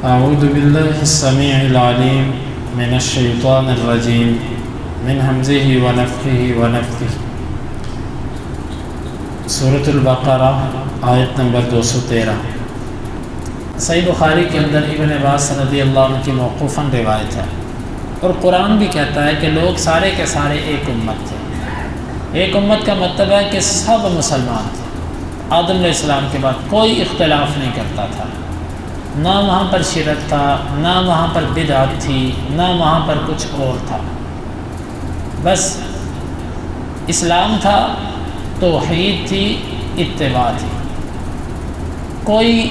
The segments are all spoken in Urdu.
اعوذ باللہ السمیع العلیم من الشیطان الرجیم من حمزہ ونفخہ ونفثہ۔ سورۃ البقرہ آیت نمبر 213۔ صحیح بخاری کے اندر ابن عباس رضی اللہ عنہ کی موقوفاً روایت ہے، اور قرآن بھی کہتا ہے کہ لوگ سارے کے سارے ایک امت تھے۔ ایک امت کا مطلب ہے کہ سب مسلمان تھے۔ آدم علیہ السلام کے بعد کوئی اختلاف نہیں کرتا تھا، نہ وہاں پر شرک تھا، نہ وہاں پر بدعت تھی، نہ وہاں پر کچھ اور تھا۔ بس اسلام تھا، توحید تھی، اتباع تھی۔ کوئی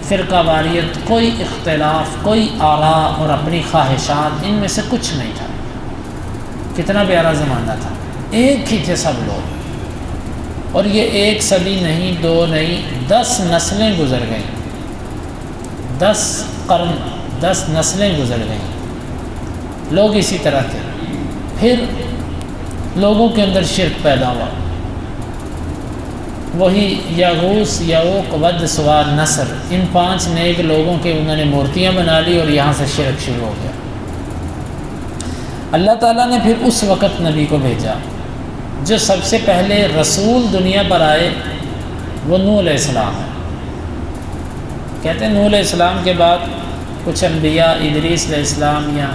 فرقہ واریت، کوئی اختلاف، کوئی آراء اور اپنی خواہشات، ان میں سے کچھ نہیں تھا۔ کتنا پیارا زمانہ تھا، ایک ہی تھے سب لوگ۔ اور یہ ایک صدی نہیں، دو نہیں، 10 نسلیں گزر گئیں، 10 قرن، 10 نسلیں گزر گئیں، لوگ اسی طرح تھے۔ پھر لوگوں کے اندر شرک پیدا ہوا، وہی یغوث، یعوق، ود، سواع، نصر، ان 5 نیک لوگوں کے انہوں نے مورتیاں بنا لی، اور یہاں سے شرک شروع ہو گیا۔ اللہ تعالیٰ نے پھر اس وقت نبی کو بھیجا جو سب سے پہلے رسول دنیا پر آئے، وہ نوح علیہ السلام ہے۔ کہتے ہیں نوح علیہ السلام کے بعد کچھ انبیاء، ادریس علیہ السلام یا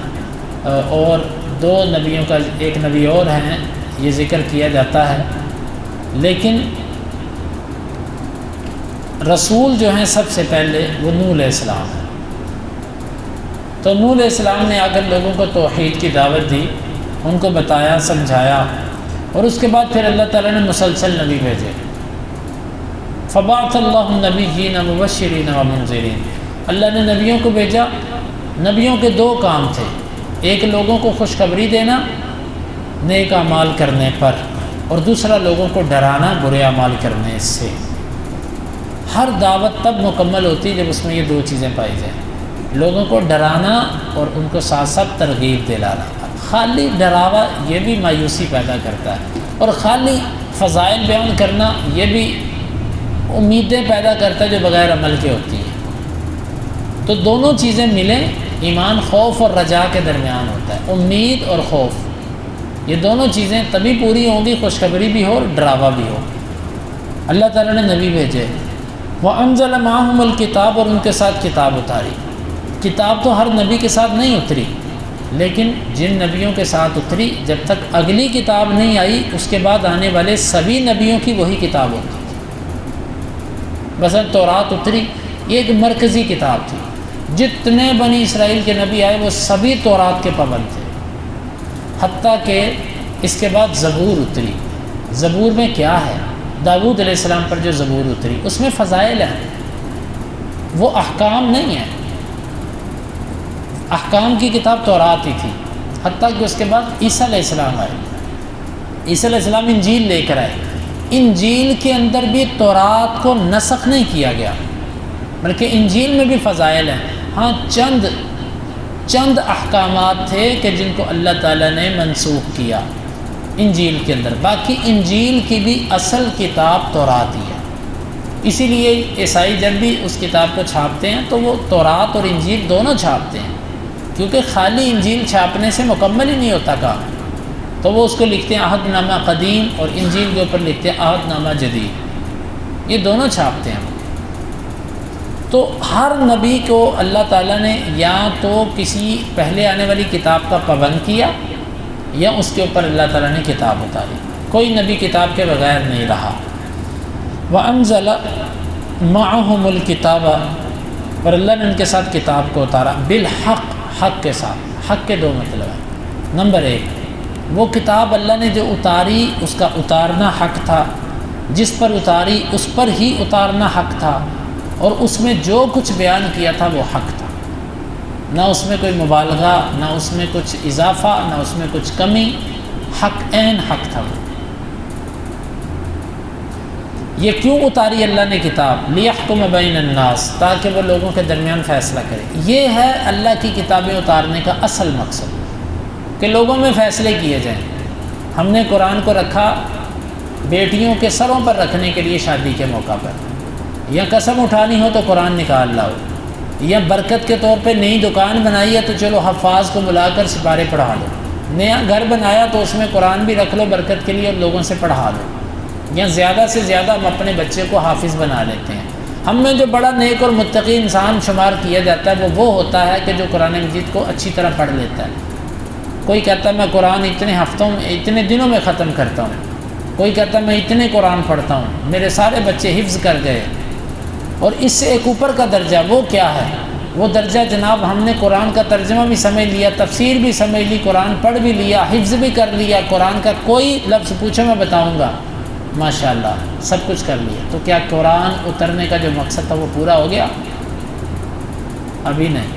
اور 2 نبیوں کا ایک نبی اور ہیں، یہ ذکر کیا جاتا ہے، لیکن رسول جو ہیں سب سے پہلے وہ نوح علیہ السلام ہے۔ تو نوح علیہ السلام نے آ کر لوگوں کو توحید کی دعوت دی، ان کو بتایا، سمجھایا، اور اس کے بعد پھر اللہ تعالیٰ نے مسلسل نبی بھیجے۔ فبعث اللہ النبیین مبشرین ومنذرین، اللہ نے نبیوں کو بھیجا۔ نبیوں کے 2 کام تھے، ایک لوگوں کو خوشخبری دینا نیک اعمال کرنے پر، اور دوسرا لوگوں کو ڈرانا برے اعمال کرنے سے۔ ہر دعوت تب مکمل ہوتی ہے جب اس میں یہ 2 چیزیں پائی جائیں، لوگوں کو ڈرانا اور ان کو ساتھ ساتھ ترغیب دلانا۔ خالی ڈراوا یہ بھی مایوسی پیدا کرتا ہے، اور خالی فضائل بیان کرنا یہ بھی امیدیں پیدا کرتا ہے جو بغیر عمل کے ہوتی ہیں۔ تو دونوں چیزیں ملیں، ایمان خوف اور رجا کے درمیان ہوتا ہے، امید اور خوف، یہ دونوں چیزیں تبھی پوری ہوں گی، خوشخبری بھی ہو اور ڈراوا بھی ہو۔ اللہ تعالیٰ نے نبی بھیجے، وَأَنزَلَ مَعَهُمُ الْكِتَابَ، اور ان کے ساتھ کتاب اتاری۔ کتاب تو ہر نبی کے ساتھ نہیں اتری، لیکن جن نبیوں کے ساتھ اتری، جب تک اگلی کتاب نہیں آئی اس کے بعد آنے والے سبھی نبیوں کی وہی کتاب ہوتی تھی۔ مثلا تورات اتری، یہ ایک مرکزی کتاب تھی، جتنے بنی اسرائیل کے نبی آئے وہ سبھی تورات کے پابند تھے، حتیٰ کہ اس کے بعد زبور اتری۔ زبور میں کیا ہے؟ داؤد علیہ السلام پر جو زبور اتری اس میں فضائل ہیں، وہ احکام نہیں ہیں۔ احکام کی کتاب تورات ہی تھی، حتیٰ کہ اس کے بعد عیسیٰ علیہ السلام آئے، عیسیٰ علیہ السلام انجیل لے کر آئے۔ انجیل کے اندر بھی تورات کو نسخ نہیں کیا گیا، بلکہ انجیل میں بھی فضائل ہیں۔ ہاں چند احکامات تھے کہ جن کو اللہ تعالیٰ نے منسوخ کیا انجیل کے اندر، باقی انجیل کی بھی اصل کتاب تورات ہی ہے۔ اسی لیے عیسائی جب بھی اس کتاب کو چھاپتے ہیں تو وہ تورات اور انجیل دونوں چھاپتے ہیں، کیونکہ خالی انجیل چھاپنے سے مکمل ہی نہیں ہوتا کام، تو وہ اس کو لکھتے ہیں عہد نامہ قدیم، اور انجیل کے اوپر لکھتے ہیں عہد نامہ جدید، یہ دونوں چھاپتے ہیں۔ تو ہر نبی کو اللہ تعالیٰ نے یا تو کسی پہلے آنے والی کتاب کا پابند کیا، یا اس کے اوپر اللہ تعالیٰ نے کتاب اتاری، کوئی نبی کتاب کے بغیر نہیں رہا۔ وَأَنزَلَ مَعَهُمُ الْكِتَابَ، اور اللہ نے ان کے ساتھ کتاب کو اتارا، بالحق، حق کے ساتھ۔ حق کے 2 مطلب ہیں۔ نمبر 1، وہ کتاب اللہ نے جو اتاری اس کا اتارنا حق تھا، جس پر اتاری اس پر ہی اتارنا حق تھا، اور اس میں جو کچھ بیان کیا تھا وہ حق تھا، نہ اس میں کوئی مبالغہ، نہ اس میں کچھ اضافہ، نہ اس میں کچھ کمی، حق عین حق تھا وہ۔ یہ کیوں اتاری اللہ نے کتاب؟ لِيَحْكُمَ بَيْنَ النَّاسِ، تاکہ وہ لوگوں کے درمیان فیصلہ کرے۔ یہ ہے اللہ کی کتابیں اتارنے کا اصل مقصد، کہ لوگوں میں فیصلے کیے جائیں۔ ہم نے قرآن کو رکھا بیٹیوں کے سروں پر رکھنے کے لیے شادی کے موقع پر، یا قسم اٹھانی ہو تو قرآن نکال لاؤ، یا برکت کے طور پہ نئی دکان بنائی ہے تو چلو حفاظ کو بلا کر سپارے پڑھا لو، نیا گھر بنایا تو اس میں قرآن بھی رکھ لو برکت کے لیے اور لوگوں سے پڑھا لو، یا زیادہ سے زیادہ ہم اپنے بچے کو حافظ بنا لیتے ہیں۔ ہم میں جو بڑا نیک اور متقی انسان شمار کیا جاتا ہے وہ ہوتا ہے کہ جو قرآن مجید کو اچھی طرح پڑھ لیتا ہے۔ کوئی کہتا ہے میں قرآن اتنے ہفتوں میں اتنے دنوں میں ختم کرتا ہوں، کوئی کہتا ہے میں اتنے قرآن پڑھتا ہوں، میرے سارے بچے حفظ کر گئے۔ اور اس سے ایک اوپر کا درجہ وہ کیا ہے؟ وہ درجہ جناب ہم نے قرآن کا ترجمہ بھی سمجھ لیا، تفسیر بھی سمجھ لی، قرآن پڑھ بھی لیا، حفظ بھی کر لیا، قرآن کا کوئی لفظ پوچھو میں بتاؤں گا، ماشاءاللہ سب کچھ کر لیا۔ تو کیا قرآن اترنے کا جو مقصد تھا وہ پورا ہو گیا؟ ابھی نہیں۔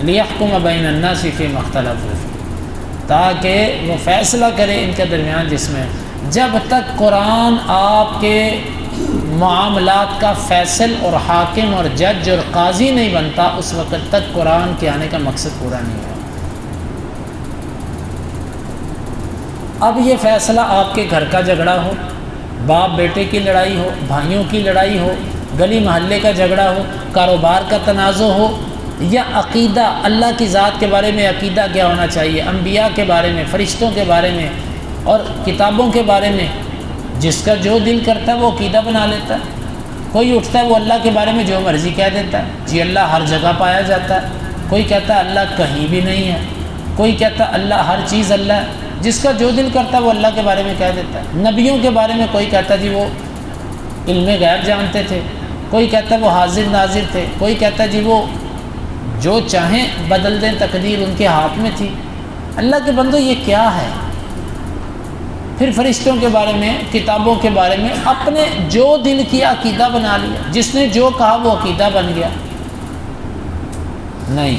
لیحکم بین الناس فیما اختلفوا فیہ، تاکہ وہ فیصلہ کرے ان کے درمیان جس میں، جب تک قرآن آپ کے معاملات کا فیصل اور حاکم اور جج اور قاضی نہیں بنتا اس وقت تک قرآن کے آنے کا مقصد پورا نہیں ہوا۔ اب یہ فیصلہ آپ کے گھر کا جھگڑا ہو، باپ بیٹے کی لڑائی ہو، بھائیوں کی لڑائی ہو، گلی محلے کا جھگڑا ہو، کاروبار کا تنازع ہو، یا عقیدہ اللہ کی ذات کے بارے میں عقیدہ کیا ہونا چاہیے، انبیاء کے بارے میں، فرشتوں کے بارے میں اور کتابوں کے بارے میں، جس کا جو دل کرتا ہے وہ عقیدہ بنا لیتا ہے۔ کوئی اٹھتا ہے وہ اللہ کے بارے میں جو مرضی کہہ دیتا ہے، جی اللہ ہر جگہ پایا جاتا ہے، کوئی کہتا ہے اللہ کہیں بھی نہیں ہے، کوئی کہتا ہے اللہ ہر چیز اللہ ہے، جس کا جو دل کرتا ہے وہ اللہ کے بارے میں کہہ دیتا ہے۔ نبیوں کے بارے میں کوئی کہتا ہے جی وہ علم غیب جانتے تھے، کوئی کہتا ہے وہ حاضر ناظر تھے، کوئی کہتا ہے جی وہ جو چاہیں بدل دیں تقدیر ان کے ہاتھ میں تھی۔ اللہ کے بندو یہ کیا ہے؟ پھر فرشتوں کے بارے میں، کتابوں کے بارے میں اپنے جو دل کیا عقیدہ بنا لیا، جس نے جو کہا وہ عقیدہ بن گیا۔ نہیں،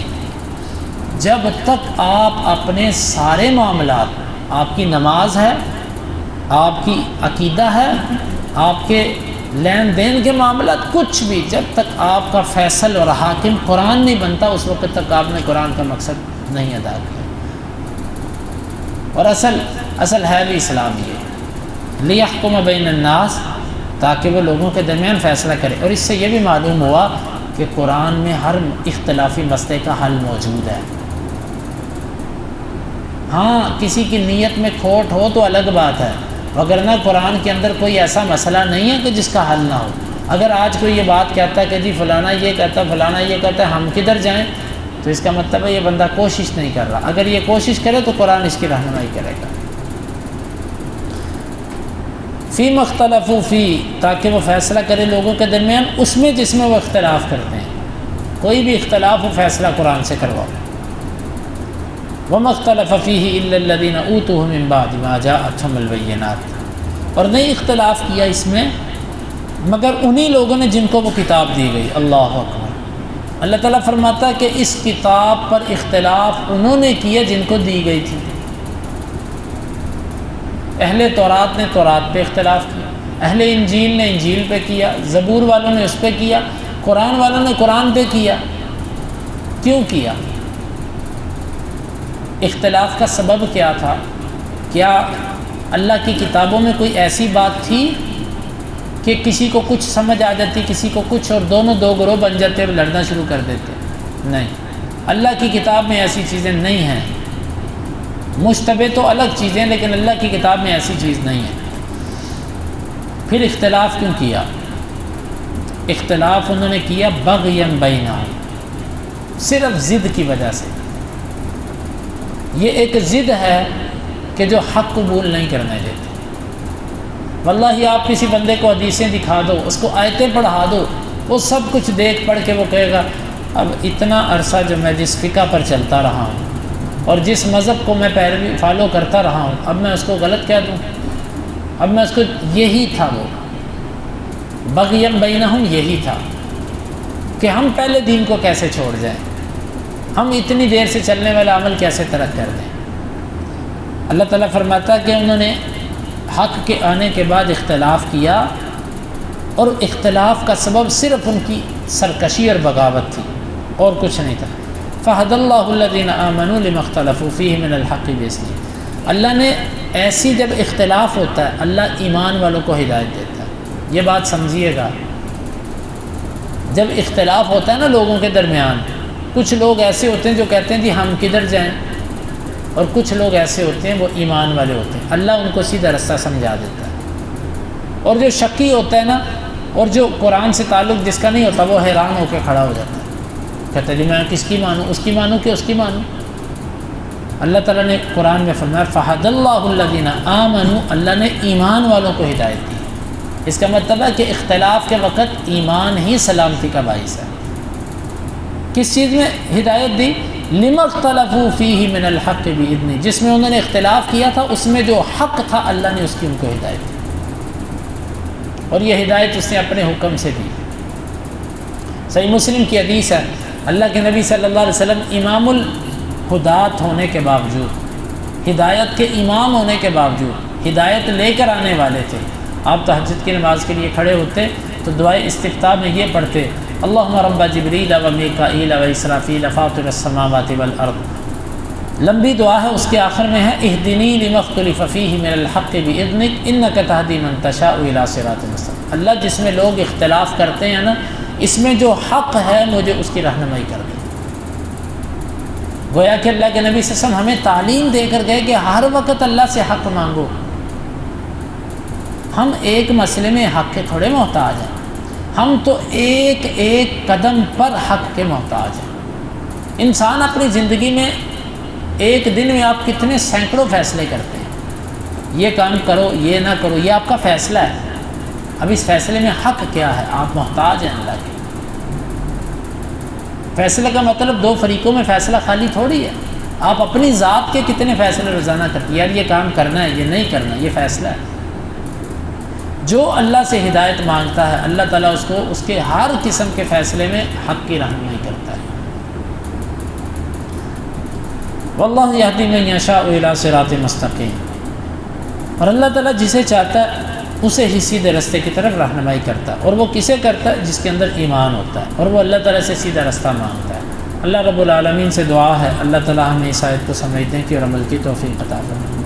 جب تک آپ اپنے سارے معاملات، آپ کی نماز ہے، آپ کی عقیدہ ہے، آپ کے لین دین کے معاملات، کچھ بھی جب تک آپ کا فیصل اور حاکم قرآن نہیں بنتا اس وقت تک آپ نے قرآن کا مقصد نہیں ادا کیا۔ اور اصل ہے بھی اسلام یہ، لیحکم بین الناس، تاکہ وہ لوگوں کے درمیان فیصلہ کرے۔ اور اس سے یہ بھی معلوم ہوا کہ قرآن میں ہر اختلافی مسئلے کا حل موجود ہے۔ ہاں کسی کی نیت میں کھوٹ ہو تو الگ بات ہے، وگرنہ قرآن کے اندر کوئی ایسا مسئلہ نہیں ہے کہ جس کا حل نہ ہو۔ اگر آج کوئی یہ بات کہتا ہے کہ جی فلانا یہ کہتا ہے، فلانا یہ کہتا ہے، ہم کدھر جائیں، تو اس کا مطلب ہے یہ بندہ کوشش نہیں کر رہا۔ اگر یہ کوشش کرے تو قرآن اس کی رہنمائی کرے گا۔ فیما اختلفوا فیہ، تاکہ وہ فیصلہ کرے لوگوں کے درمیان اس میں جس میں وہ اختلاف کرتے ہیں۔ کوئی بھی اختلاف ہو فیصلہ قرآن سے کرواؤ۔ وما اختلف فیہ الا الذین اوتوہ من بعد ما جاءتہم البینات، اور نہیں اختلاف کیا اس میں مگر انہی لوگوں نے جن کو وہ کتاب دی گئی۔ اللہ اکبر۔ اللہ تعالیٰ فرماتا ہے کہ اس کتاب پر اختلاف انہوں نے کیا جن کو دی گئی تھی۔ اہل تورات نے تورات پہ اختلاف کیا، اہل انجیل نے انجیل پہ کیا، زبور والوں نے اس پہ کیا، قرآن والوں نے قرآن پہ کیا۔ کیوں کیا؟ اختلاف کا سبب کیا تھا؟ کیا اللہ کی کتابوں میں کوئی ایسی بات تھی کہ کسی کو کچھ سمجھ آ جاتی، کسی کو کچھ، اور دونوں دو گروہ بن جاتے اور لڑنا شروع کر دیتے؟ نہیں، اللہ کی کتاب میں ایسی چیزیں نہیں ہیں۔ مشتبہ تو الگ چیزیں، لیکن اللہ کی کتاب میں ایسی چیز نہیں ہے۔ پھر اختلاف کیوں کیا؟ اختلاف انہوں نے کیا بغیًا بینہم، صرف ضد کی وجہ سے۔ یہ ایک ضد ہے کہ جو حق قبول نہیں کرنے دیتے۔ واللہ آپ کسی بندے کو حدیثیں دکھا دو، اس کو آیتیں پڑھا دو، وہ سب کچھ دیکھ پڑھ کے وہ کہے گا اب اتنا عرصہ جو میں جس فقہ پر چلتا رہا ہوں اور جس مذہب کو میں پیروی فالو کرتا رہا ہوں، اب میں اس کو غلط کہہ دوں؟ اب میں اس کو، یہی تھا وہ بغیًا بینہم، یہی تھا کہ ہم پہلے دین کو کیسے چھوڑ جائیں، ہم اتنی دیر سے چلنے والا عمل کیسے ترک کر دیں۔ اللہ تعالیٰ فرماتا ہے کہ انہوں نے حق کے آنے کے بعد اختلاف کیا، اور اختلاف کا سبب صرف ان کی سرکشی اور بغاوت تھی، اور کچھ نہیں تھا۔ فَهَدَى اللَّهُ الَّذِينَ آمَنُوا لِمَا اخْتَلَفُوا فِيهِ مِنَ الْحَقِّ بِإِذْنِهِ۔ اللہ نے ایسی جب اختلاف ہوتا ہے اللہ ایمان والوں کو ہدایت دیتا ہے۔ یہ بات سمجھیے گا، جب اختلاف ہوتا ہے نا لوگوں کے درمیان، کچھ لوگ ایسے ہوتے ہیں جو کہتے ہیں جی ہم کدھر جائیں، اور کچھ لوگ ایسے ہوتے ہیں وہ ایمان والے ہوتے ہیں، اللہ ان کو سیدھا رستہ سمجھا دیتا ہے۔ اور جو شکی ہوتا ہے نا، اور جو قرآن سے تعلق جس کا نہیں ہوتا، وہ حیران ہو کے کھڑا ہو جاتا ہے، کہتا ہے جی میں کس کی مانوں، اس کی مانوں کہ اس کی مانوں۔ اللہ تعالیٰ نے قرآن میں فرمایا فَهَدَى اللَّهُ الَّذِينَ آمَنُوا، اللہ نے ایمان والوں کو ہدایت دی۔ اس کا مطلب ہے کہ اختلاف کے وقت ایمان ہی سلامتی کا باعث ہے۔ کس چیز میں ہدایت دی؟ لِمَا اخْتَلَفُوا فِيهِ مِنَ الْحَقِّ بِإِذْنِهِ، جس میں انہوں نے اختلاف کیا تھا اس میں جو حق تھا اللہ نے اس کی ان کو ہدایت دی، اور یہ ہدایت اس نے اپنے حکم سے دی۔ صحیح مسلم کی حدیث ہے، اللہ کے نبی صلی اللہ علیہ وسلم امام الہدات ہونے کے باوجود، ہدایت کے امام ہونے کے باوجود، ہدایت لے کر آنے والے تھے۔ آپ تہجد کی نماز کے لیے کھڑے ہوتے تو دعائے استفتاح میں یہ پڑھتے اللہم رب جبریل و میکائیل و اسرافیل فاطر السماوات والارض۔ لمبی دعا ہے، اس کے آخر میں ہے اہدنی لما اختلف فیہ من الحق باذنک انک تہدی من تشاء الی صراط مستقیم۔ اللہ جس میں لوگ اختلاف کرتے ہیں نا، اس میں جو حق ہے مجھے اس کی رہنمائی کر دے۔ گویا کہ اللہ کے نبی صلی اللہ علیہ وسلم ہمیں تعلیم دے کر گئے کہ ہر وقت اللہ سے حق مانگو۔ ہم ایک مسئلے میں حق کے تھوڑے محتاج ہیں، ہم تو ایک ایک قدم پر حق کے محتاج ہیں۔ انسان اپنی زندگی میں ایک دن میں آپ کتنے سینکڑوں فیصلے کرتے ہیں، یہ کام کرو یہ نہ کرو، یہ آپ کا فیصلہ ہے۔ اب اس فیصلے میں حق کیا ہے؟ آپ محتاج ہیں اللہ کے۔ فیصلے کا مطلب دو فریقوں میں فیصلہ خالی تھوڑی ہے۔ آپ اپنی ذات کے کتنے فیصلے روزانہ کرتے ہیں، یار یہ کام کرنا ہے یہ نہیں کرنا، یہ فیصلہ ہے۔ جو اللہ سے ہدایت مانگتا ہے اللہ تعالیٰ اس کو اس کے ہر قسم کے فیصلے میں حق کی رہنمائی کرتا ہے۔ واللہ یہدی من یشاء الی صراط مستقیم، اور اللہ تعالیٰ جسے چاہتا ہے اسے ہی سیدھے رستے کی طرف رہنمائی کرتا ہے، اور وہ کسے کرتا ہے؟ جس کے اندر ایمان ہوتا ہے اور وہ اللہ تعالیٰ سے سیدھا رستہ مانگتا ہے۔ اللہ رب العالمین سے دعا ہے اللہ تعالیٰ ہمیں اس آیت کو سمجھنے کی اور عمل کی توفیق عطا فرمائے۔